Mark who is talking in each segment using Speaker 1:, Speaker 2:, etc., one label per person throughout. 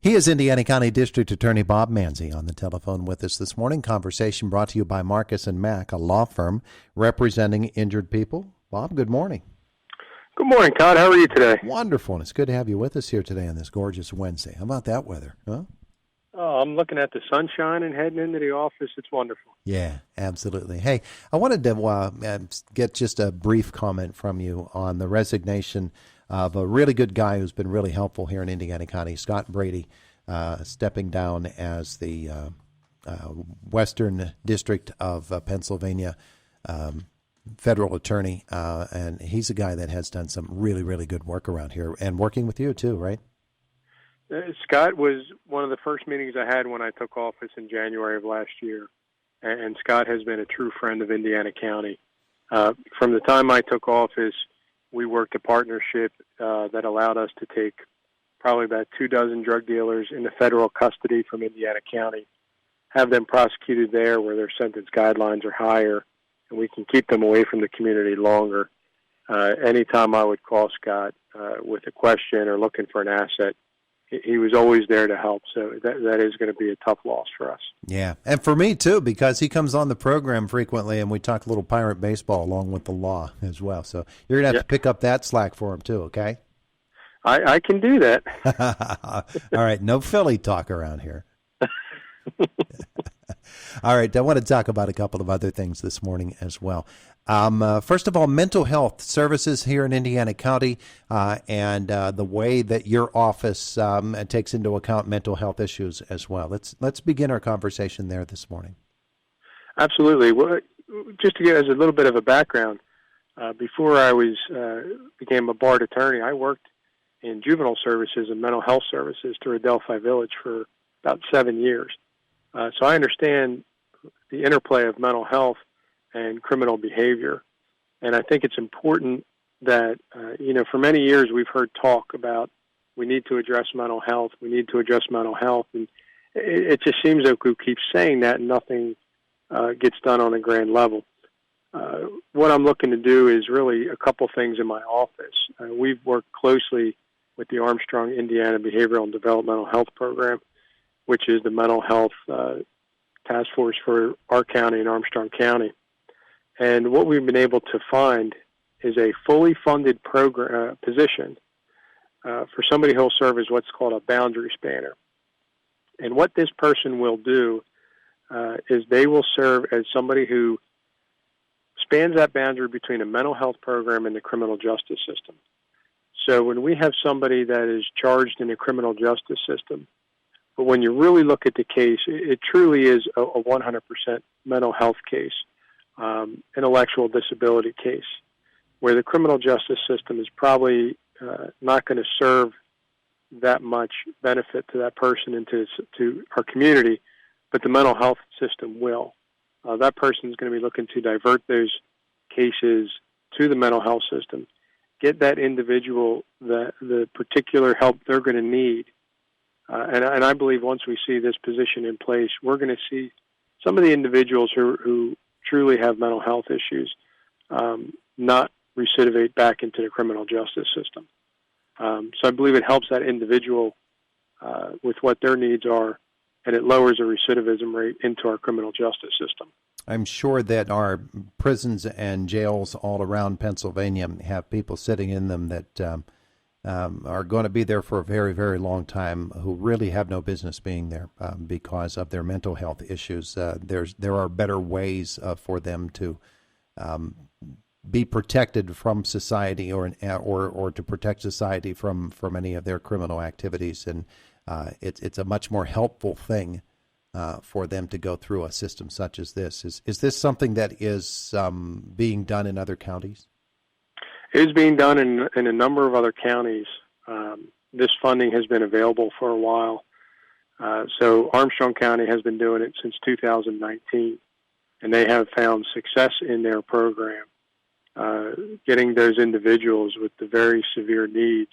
Speaker 1: He is Indiana County District Attorney Bob Manzi on the telephone with us this morning. Conversation brought to you by Marcus and Mack, a law firm representing injured people. Bob, good morning.
Speaker 2: Good morning, Todd. How are you today?
Speaker 1: Wonderful. And it's good to have you with us here today on this gorgeous Wednesday. How about that weather, huh?
Speaker 2: Oh, I'm looking at the sunshine and heading into the office. It's wonderful.
Speaker 1: Yeah, absolutely. Hey, I wanted to get just a brief comment from you on the resignation of a really good guy who's been really helpful here in Indiana County, Scott Brady, stepping down as the Western District of Pennsylvania federal attorney. And he's a guy that has done some really, really good work around here and working with you too, right?
Speaker 2: Scott was one of the first meetings I had when I took office in January of last year. And Scott has been a true friend of Indiana County. From the time I took office, we worked a partnership that allowed us to take probably about 24 drug dealers into federal custody from Indiana County, have them prosecuted there where their sentence guidelines are higher, and we can keep them away from the community longer. Anytime I would call Scott with a question or looking for an asset, he was always there to help. So that is going to be a tough loss for us.
Speaker 1: Yeah, and for me too, because he comes on the program frequently, and we talk a little Pirate baseball along with the law as well. So you're going to have to pick up that slack for him too, okay?
Speaker 2: I can do that.
Speaker 1: All right, no Philly talk around here. All right, I want to talk about a couple of other things this morning as well. First of all, mental health services here in Indiana County and the way that your office takes into account mental health issues as well. Let's begin our conversation there this morning.
Speaker 2: Absolutely. Well, just to give us a little bit of a background, before I became a barred attorney, I worked in juvenile services and mental health services through Adelphi Village for about 7 years. So I understand the interplay of mental health and criminal behavior. And I think it's important that, for many years we've heard talk about we need to address mental health, and it just seems like we keep saying that and nothing gets done on a grand level. What I'm looking to do is really a couple things in my office. We've worked closely with the Armstrong, Indiana Behavioral and Developmental Health Program, which is the mental health task force for our county and Armstrong County. And what we've been able to find is a fully funded program position for somebody who'll serve as what's called a boundary spanner. And what this person will do is they will serve as somebody who spans that boundary between a mental health program and the criminal justice system. So when we have somebody that is charged in the criminal justice system, but when you really look at the case, it truly is a 100% mental health case, intellectual disability case, where the criminal justice system is probably not going to serve that much benefit to that person and to our community, but the mental health system will. That person is going to be looking to divert those cases to the mental health system, get that individual the particular help they're going to need. And I believe once we see this position in place, we're going to see some of the individuals who truly have mental health issues not recidivate back into the criminal justice system. So I believe it helps that individual with what their needs are, and it lowers the recidivism rate into our criminal justice system.
Speaker 1: I'm sure that our prisons and jails all around Pennsylvania have people sitting in them that are going to be there for a very, very long time who really have no business being there because of their mental health issues. There are better ways for them to be protected from society or to protect society from any of their criminal activities, and it's a much more helpful thing for them to go through a system such as this. Is this something that is being done in other counties?
Speaker 2: It is being done in a number of other counties. This funding has been available for a while. So Armstrong County has been doing it since 2019, and they have found success in their program, getting those individuals with the very severe needs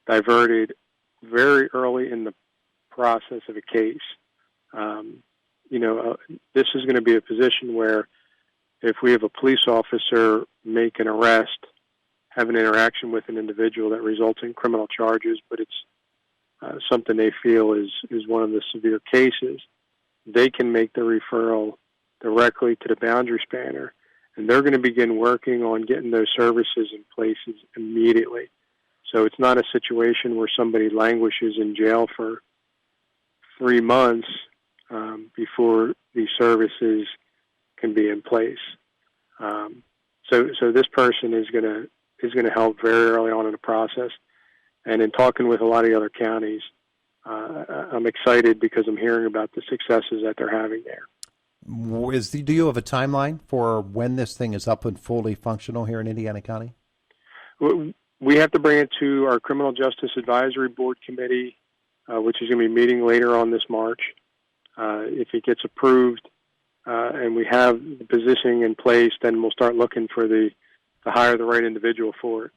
Speaker 2: diverted very early in the process of a case. This is going to be a position where if we have a police officer make an arrest, have an interaction with an individual that results in criminal charges, but it's something they feel is one of the severe cases, they can make the referral directly to the boundary spanner, and they're going to begin working on getting those services in place immediately. So it's not a situation where somebody languishes in jail for 3 months before these services can be in place. So this person is going to help very early on in the process. And in talking with a lot of the other counties, I'm excited because I'm hearing about the successes that they're having there.
Speaker 1: Do you have a timeline for when this thing is up and fully functional here in Indiana County?
Speaker 2: We have to bring it to our Criminal Justice Advisory Board Committee, which is going to be meeting later on this March. If it gets approved and we have the positioning in place, then we'll start looking for to hire the right individual for it.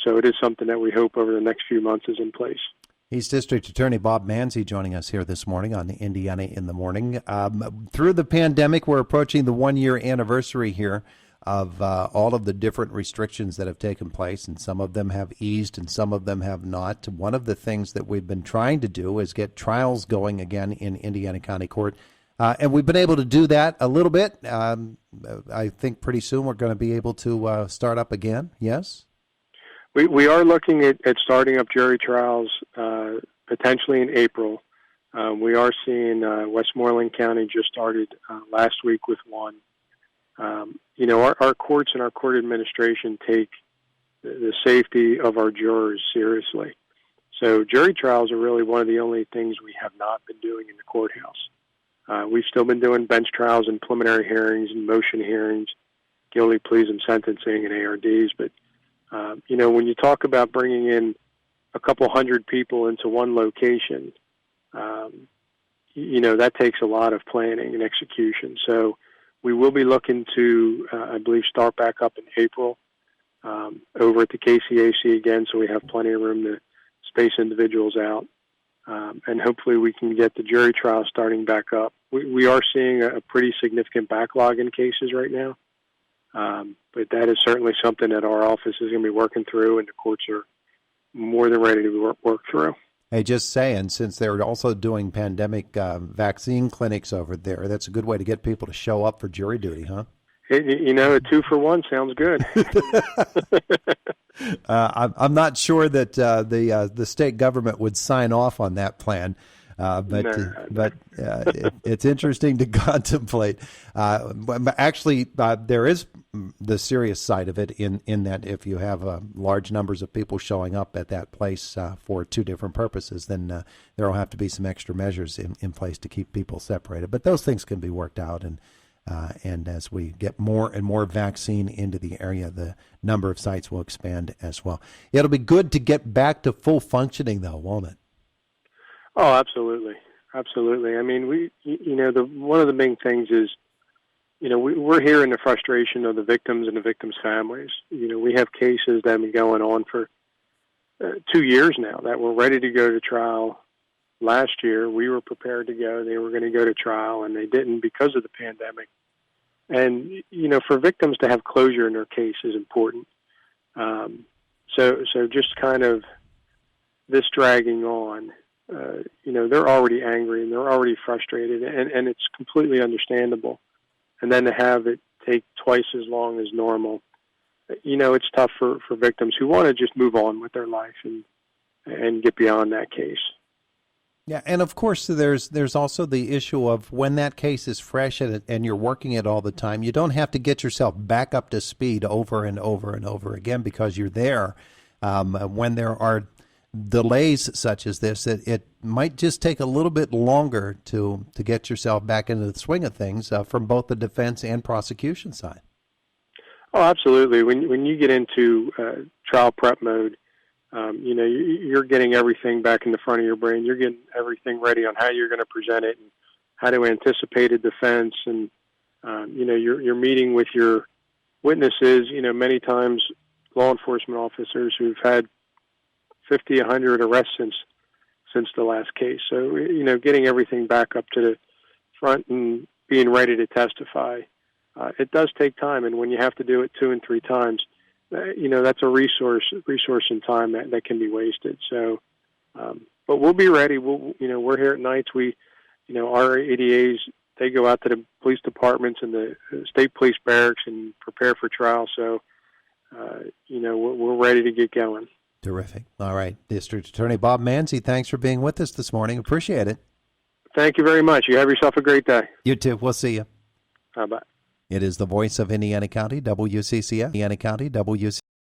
Speaker 2: So it is something that we hope over the next few months is in place.
Speaker 1: He's District Attorney Bob Manzi joining us here this morning on Indiana in the Morning. Through the pandemic, we're approaching the 1-year anniversary here of all of the different restrictions that have taken place, and some of them have eased and some of them have not. One of the things that we've been trying to do is get trials going again in Indiana County Court, and we've been able to do that a little bit. I think pretty soon we're going to be able to start up again, yes?
Speaker 2: We are looking at starting up jury trials potentially in April. We are seeing Westmoreland County just started last week with one. Our courts and our court administration take the safety of our jurors seriously. So jury trials are really one of the only things we have not been doing in the courthouse. We've still been doing bench trials and preliminary hearings and motion hearings, guilty pleas and sentencing and ARDs, but when you talk about bringing in a couple hundred people into one location, that takes a lot of planning and execution. So we will be looking to, I believe, start back up in April over at the KCAC again, so we have plenty of room to space individuals out. And hopefully we can get the jury trial starting back up. We are seeing a pretty significant backlog in cases right now. But that is certainly something that our office is going to be working through, and the courts are more than ready to work through.
Speaker 1: Hey, just saying, since they're also doing pandemic vaccine clinics over there, that's a good way to get people to show up for jury duty, huh?
Speaker 2: A 2-for-1 sounds good.
Speaker 1: I'm not sure that the state government would sign off on that plan. But it's interesting to contemplate. Actually, there is the serious side of it in that if you have large numbers of people showing up at that place for two different purposes, then there will have to be some extra measures in place to keep people separated. But those things can be worked out, and as we get more and more vaccine into the area, the number of sites will expand as well. It'll be good to get back to full functioning, though, won't it?
Speaker 2: Oh, absolutely. Absolutely. I mean, one of the main things is, we're hearing the frustration of the victims and the victims' families. We have cases that have been going on for 2 years now that were ready to go to trial last year. We were prepared to go. They were going to go to trial, and they didn't because of the pandemic. And, for victims to have closure in their case is important. So just kind of this dragging on, they're already angry and they're already frustrated, and it's completely understandable. And then to have it take twice as long as normal, it's tough for victims who want to just move on with their life and get beyond that case.
Speaker 1: Yeah, and of course there's also the issue of when that case is fresh and you're working it all the time, you don't have to get yourself back up to speed over and over and over again because you're there. When there are delays such as this, it might just take a little bit longer to get yourself back into the swing of things from both the defense and prosecution side.
Speaker 2: Oh, absolutely. When you get into trial prep mode, you're getting everything back in the front of your brain. You're getting everything ready on how you're going to present it and how to anticipate a defense. And, you're meeting with your witnesses, many times law enforcement officers who've had 50, 100 arrests since the last case. So, getting everything back up to the front and being ready to testify, it does take time. And when you have to do it 2 and 3 times, that's a resource and time that can be wasted. So, but we'll be ready. We're here at nights. Our ADAs, they go out to the police departments and the state police barracks and prepare for trial. So, we're ready to get going.
Speaker 1: Terrific. All right. District Attorney Bob Manzi, thanks for being with us this morning. Appreciate it.
Speaker 2: Thank you very much. You have yourself a great day.
Speaker 1: You too. We'll see you.
Speaker 2: Bye-bye.
Speaker 1: It is the voice of Indiana County, WCCF. Indiana County, WCCF.